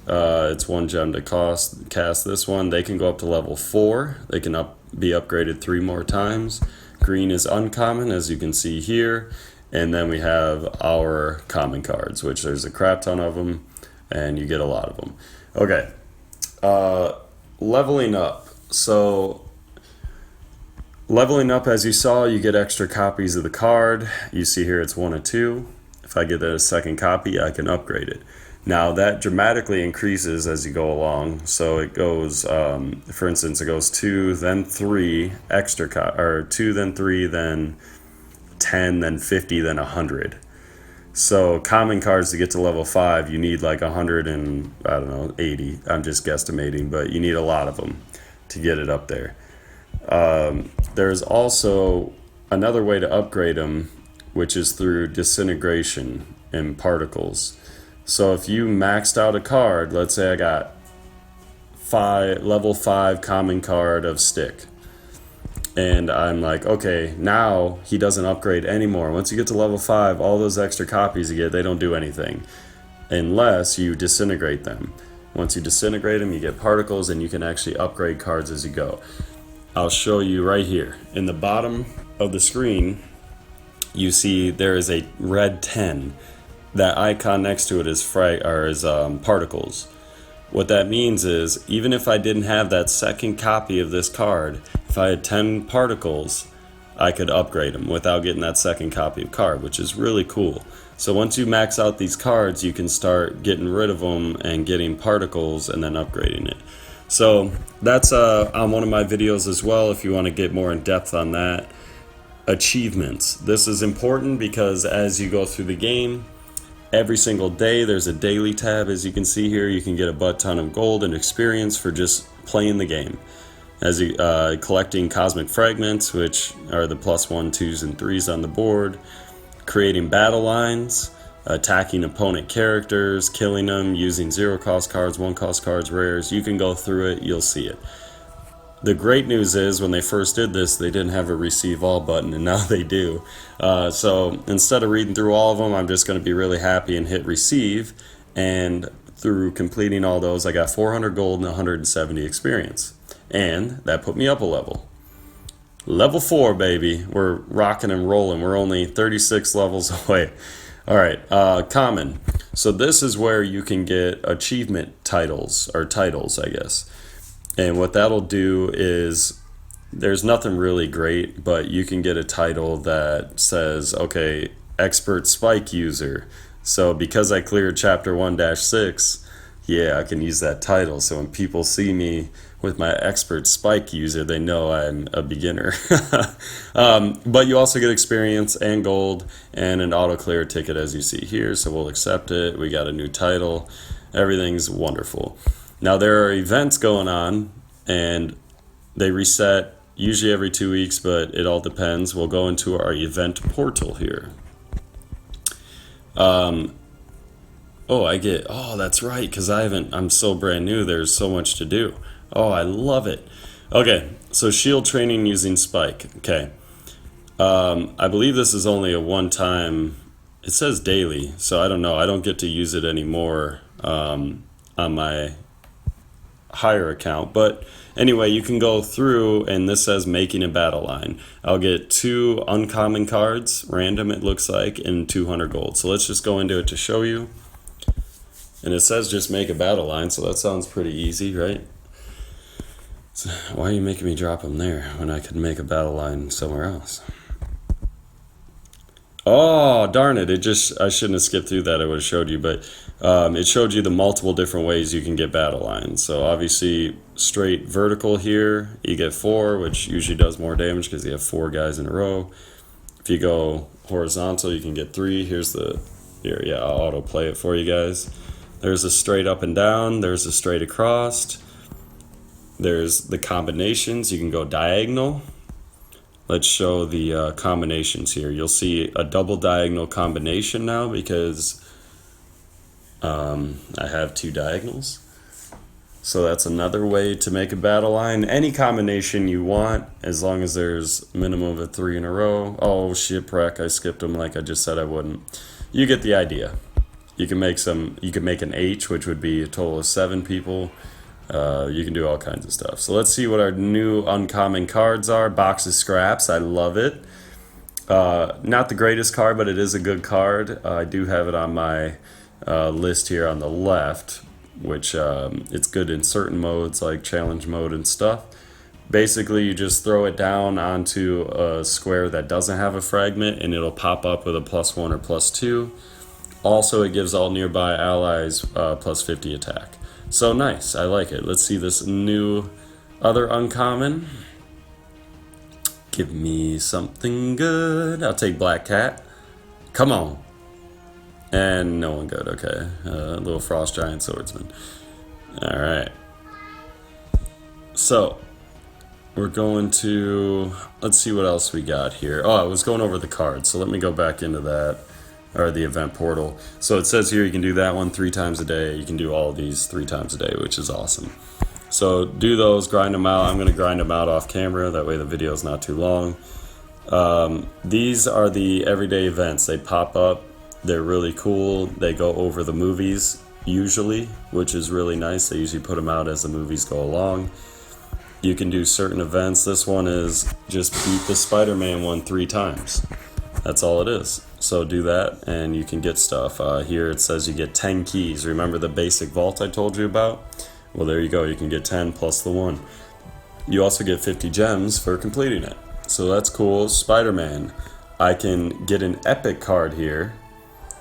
It's 1 gem to cast this one. They can go up to level 4. They can be upgraded 3 more times. Green is uncommon, as you can see here. And then we have our common cards, which there's a crap ton of them, and you get a lot of them. Okay. Leveling up. So leveling up, as you saw, you get extra copies of the card. You see here it's 1 of 2. If I get a second copy, I can upgrade it. Now that dramatically increases as you go along. So it goes, for instance, it goes 2, then 3 extra, or 2, then 3, then 10, then 50, then 100. So common cards to get to level 5, you need like 100 and, I don't know, 80. I'm just guesstimating, but you need a lot of them to get it up there. There's also another way to upgrade them, which is through disintegration and particles. So if you maxed out a card, let's say I got level 5 common card of Stick, and I'm like, okay, now he doesn't upgrade anymore. Once you get to level 5, all those extra copies you get, they don't do anything unless you disintegrate them. Once you disintegrate them, you get particles, and you can actually upgrade cards as you go. I'll show you right here. In the bottom of the screen, you see there is a red 10. That icon next to it is particles. What that means is, even if I didn't have that second copy of this card, if I had 10 particles, I could upgrade them without getting that second copy of card, which is really cool. So once you max out these cards, you can start getting rid of them and getting particles and then upgrading it. So that's on one of my videos as well, if you want to get more in depth on that. Achievements. This is important because as you go through the game, every single day there's a daily tab. As you can see here, you can get a butt ton of gold and experience for just playing the game. As you collecting cosmic fragments, which are the +1, 2s, and 3s on the board, creating battle lines, attacking opponent characters, killing them, using 0 cost cards, 1 cost cards, rares. You can go through it, you'll see it. The great news is when they first did this, they didn't have a receive all button, and now they do. So instead of reading through all of them, I'm just going to be really happy and hit receive. And through completing all those, I got 400 gold and 170 experience. And that put me up a level. Level 4, baby. We're rocking and rolling. We're only 36 levels away. All right, common. So this is where you can get achievement titles, or titles, I guess. And what that'll do is, there's nothing really great, but you can get a title that says, okay, expert spike user. So because I cleared chapter 1-6, yeah, I can use that title. So when people see me with my expert spike user, they know I'm a beginner. But you also get experience and gold and an auto clear ticket, as you see here. So we'll accept it. We got a new title. Everything's wonderful. Now there are events going on, and they reset usually every 2 weeks, but it all depends. We'll go into our event portal here. That's right, because I'm so brand new, there's so much to do. Oh, I love it. Okay, so shield training using spike. Okay. I believe this is only a one-time, it says daily, so I don't know. I don't get to use it anymore on my higher account, but anyway, you can go through, and this says making a battle line. I'll get 2 uncommon cards, random it looks like, and 200 gold. So let's just go into it to show you. And it says just make a battle line, so that sounds pretty easy, right? So why are you making me drop them there when I could make a battle line somewhere else? Oh, darn it. I shouldn't have skipped through that. I would have showed you, but it showed you the multiple different ways you can get battle lines. So obviously straight vertical here, you get 4, which usually does more damage because you have 4 guys in a row. If you go horizontal, you can get 3. I'll auto play it for you guys. There's a straight up and down. There's a straight across. There's the combinations. You can go diagonal. Let's show the combinations here. You'll see a double diagonal combination now because I have 2 diagonals. So that's another way to make a battle line. Any combination you want, as long as there's minimum of 3 in a row. Oh, shipwreck, I skipped them like I just said I wouldn't. You get the idea. You can make an H, which would be a total of 7 people. You can do all kinds of stuff. So let's see what our new uncommon cards are. Box of Scraps, I love it. Not the greatest card, but it is a good card. I do have it on my list here on the left, which it's good in certain modes like challenge mode and stuff. Basically, you just throw it down onto a square that doesn't have a fragment, and it'll pop up with a +1 or +2. Also, it gives all nearby allies +50 attack. So nice, I like it. Let's see this new other uncommon. Give me something good. I'll take Black Cat. Come on. And no one good, okay. Little Frost Giant Swordsman. Alright. So, we're going to, let's see what else we got here. Oh, I was going over the cards, so let me go back into that. Or the event portal. So it says here you can do that one 3 times a day. You can do all of these 3 times a day, which is awesome. So do those, grind them out. I'm going to grind them out off camera. That way the video is not too long. These are the everyday events. They pop up. They're really cool. They go over the movies usually, which is really nice. They usually put them out as the movies go along. You can do certain events. This one is just beat the Spider-Man one 3 times. That's all it is. So do that and you can get stuff. Here it says you get 10 keys. Remember the basic vault I told you about? Well, there you go. You can get 10 plus the 1. You also get 50 gems for completing it. So that's cool. Spider-Man. I can get an epic card here.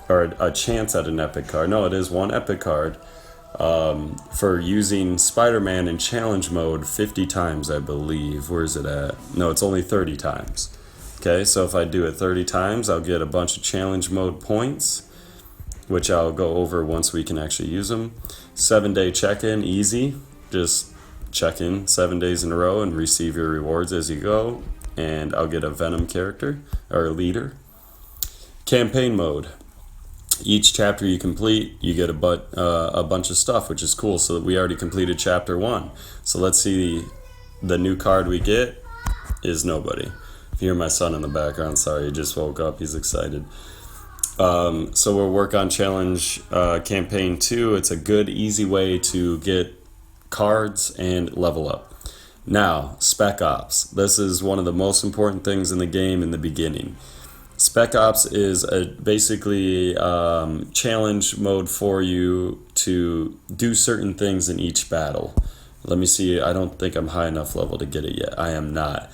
Or a chance at an epic card. No, it is 1 epic card. For using Spider-Man in challenge mode 50 times, I believe. Where is it at? No, it's only 30 times. Okay, so if I do it 30 times, I'll get a bunch of challenge mode points, which I'll go over once we can actually use them. 7-day check-in, easy. Just check in 7 days in a row and receive your rewards as you go. And I'll get a Venom character, or a leader. Campaign mode. Each chapter you complete, you get a bunch of stuff, which is cool. So we already completed chapter 1. So let's see the new card we get is nobody. If you hear my son in the background, sorry, he just woke up. He's excited. So we'll work on challenge campaign 2. It's a good, easy way to get cards and level up. Now, Spec Ops. This is one of the most important things in the game in the beginning. Spec Ops is basically challenge mode for you to do certain things in each battle. Let me see. I don't think I'm high enough level to get it yet. I am not.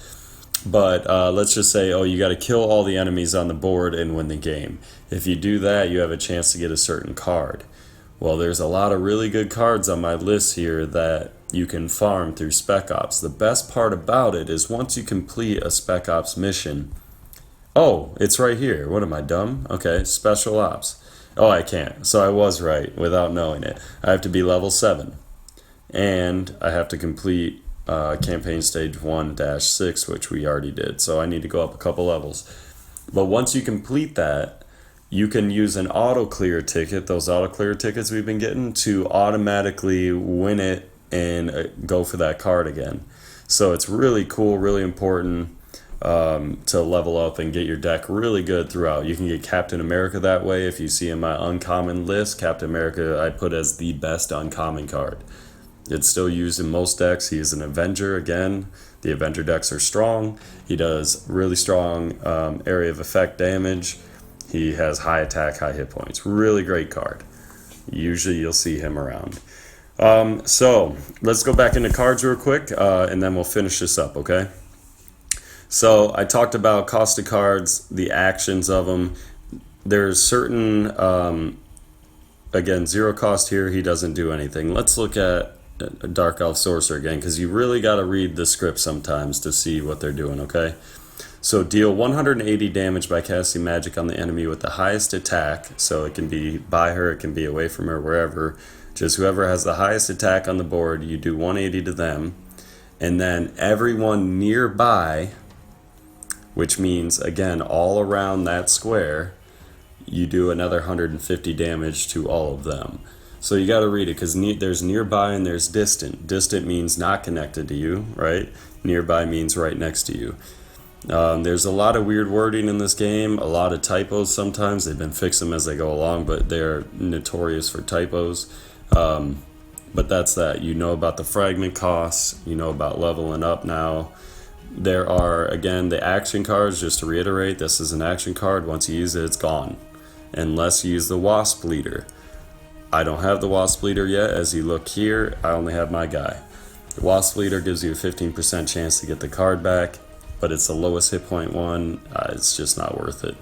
But let's just say, you got to kill all the enemies on the board and win the game. If you do that, you have a chance to get a certain card. Well, there's a lot of really good cards on my list here that you can farm through Spec Ops. The best part about it is once you complete a Spec Ops mission, it's right here. What am I, dumb? Okay, Special Ops. I can't. So I was right without knowing it. I have to be level 7. And I have to complete campaign stage 1-6, which we already did. So I need to go up a couple levels. But once you complete that, you can use an auto clear ticket, those auto clear tickets we've been getting, to automatically win it and go for that card again. So it's really cool, really important to level up and get your deck really good throughout. You can get Captain America that way. If you see in my uncommon list, Captain America I put as the best uncommon card. It's still used in most decks. He is an Avenger again. The Avenger decks are strong. He does really strong area of effect damage. He has high attack, high hit points. Really great card. Usually you'll see him around. So let's go back into cards real quick and then we'll finish this up, okay? So I talked about cost of cards, the actions of them. There's certain, again, 0 cost here. He doesn't do anything. Let's look at Dark Elf Sorcerer again, because you really got to read the script sometimes to see what they're doing, okay? So deal 180 damage by casting magic on the enemy with the highest attack. So it can be by her, it can be away from her, wherever. Just whoever has the highest attack on the board, you do 180 to them. And then everyone nearby, which means, again, all around that square, you do another 150 damage to all of them. So you got to read it, because there's nearby and there's distant. Distant means not connected to you, right? Nearby means right next to you. There's a lot of weird wording in this game, a lot of typos sometimes. They've been fixing them as they go along, but they're notorious for typos. But that's that. You know about the fragment costs. You know about leveling up now. There are, again, the action cards. Just to reiterate, this is an action card. Once you use it, it's gone. Unless you use the Wasp Leader. I don't have the Wasp Leader yet. As you look here, I only have my guy. The Wasp Leader gives you a 15% chance to get the card back, but it's the lowest hit point one. It's just not worth it.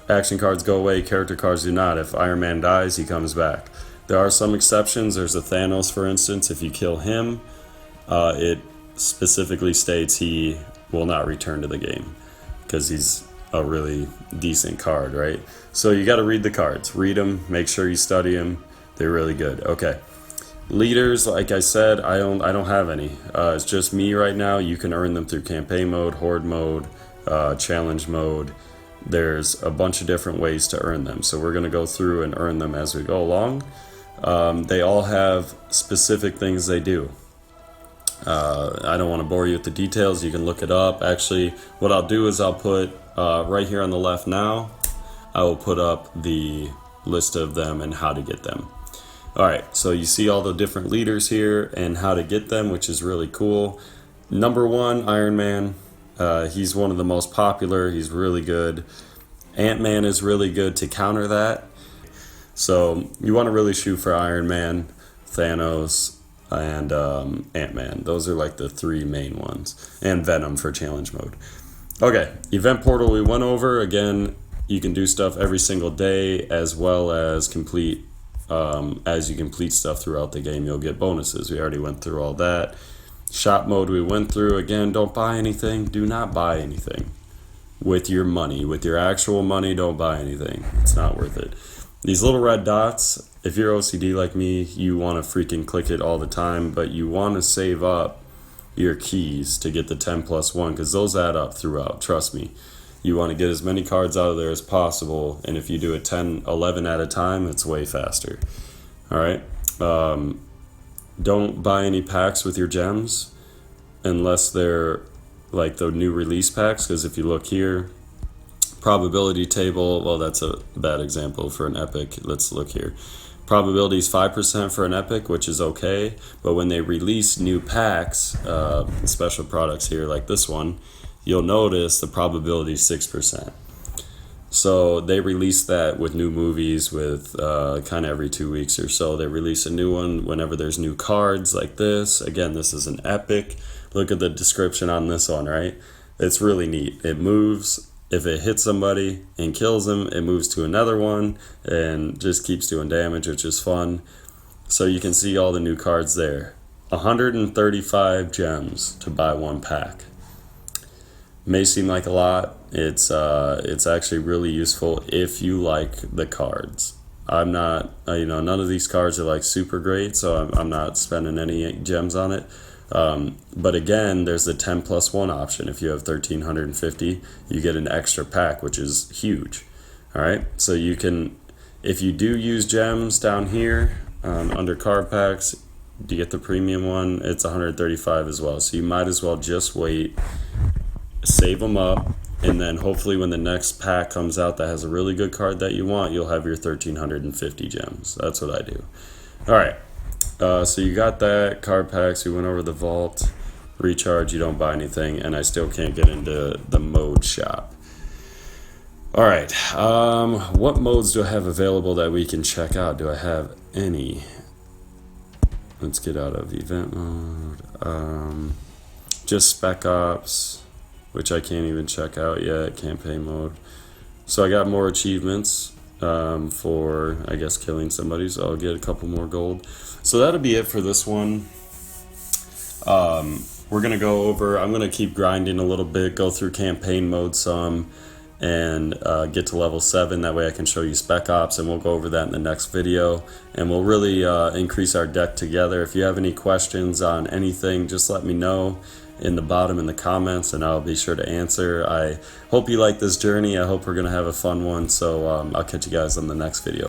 Action cards go away, character cards do not. If Iron Man dies, he comes back. There are some exceptions. There's a Thanos, for instance. If you kill him, it specifically states he will not return to the game because he's a really decent card, right? So you got to read the cards. Read them. Make sure you study them. They're really good. Okay. Leaders, like I said, I don't have any. It's just me right now. You can earn them through campaign mode, horde mode, challenge mode. There's a bunch of different ways to earn them. So we're going to go through and earn them as we go along. They all have specific things they do. I don't want to bore you with the details. You can look it up. Actually, what I'll do is I'll put right here on the left now, I will put up the list of them and how to get them. Alright, so you see all the different leaders here and how to get them, which is really cool. Number 1, Iron Man. He's one of the most popular. He's really good. Ant-Man is really good to counter that. So you want to really shoot for Iron Man, Thanos, and Ant-Man. Those are like the 3 main ones. And Venom for challenge mode. Okay, Event Portal we went over. Again, you can do stuff every single day, as well as complete as you complete stuff throughout the game, you'll get bonuses. We already went through all that. Shop mode we went through. Again, don't buy anything. Do not buy anything with your money. With your actual money, don't buy anything. It's not worth it. These little red dots, if you're OCD like me, you want to freaking click it all the time, but you want to save up your keys to get the 10+1, because those add up throughout. Trust me. You want to get as many cards out of there as possible, and if you do it 10, 11 at a time, it's way faster. All right. don't buy any packs with your gems unless they're like the new release packs, because if you look here, probability table, well, that's a bad example for an epic. Let's look here. Probability is 5% for an epic, which is okay, but when they release new packs, special products here like this one, you'll notice the probability is 6%. So they release that with new movies, with kind of every 2 weeks or so. They release a new one whenever there's new cards like this. Again, this is an epic. Look at the description on this one, right? It's really neat. It moves. If it hits somebody and kills them, it moves to another one and just keeps doing damage, which is fun. So you can see all the new cards there. 135 gems to buy one pack. May seem like a lot. It's actually really useful if you like the cards. I'm not, none of these cards are like super great, so I'm not spending any gems on it. But again, there's the 10 plus 1 option. If you have 1,350, you get an extra pack, which is huge. All right, so you can, if you do use gems down here under card packs, you get the premium one. It's 135 as well. So you might as well just wait, save them up, and then hopefully when the next pack comes out that has a really good card that you want, you'll have your 1,350 gems. That's what I do. All right. So you got that, card packs, we went over the vault, recharge, you don't buy anything, and I still can't get into the mode shop. All right, what modes do I have available that we can check out? Do I have any? Let's get out of event mode. Just Spec Ops, which I can't even check out yet, campaign mode. So I got more achievements for, I guess, killing somebody, so I'll get a couple more gold. So that'll be it for this one. We're going to go over, I'm going to keep grinding a little bit, go through campaign mode some, and get to level 7. That way I can show you Spec Ops, and we'll go over that in the next video. And we'll really increase our deck together. If you have any questions on anything, just let me know in the bottom in the comments, and I'll be sure to answer. I hope you like this journey. I hope we're going to have a fun one. So I'll catch you guys on the next video.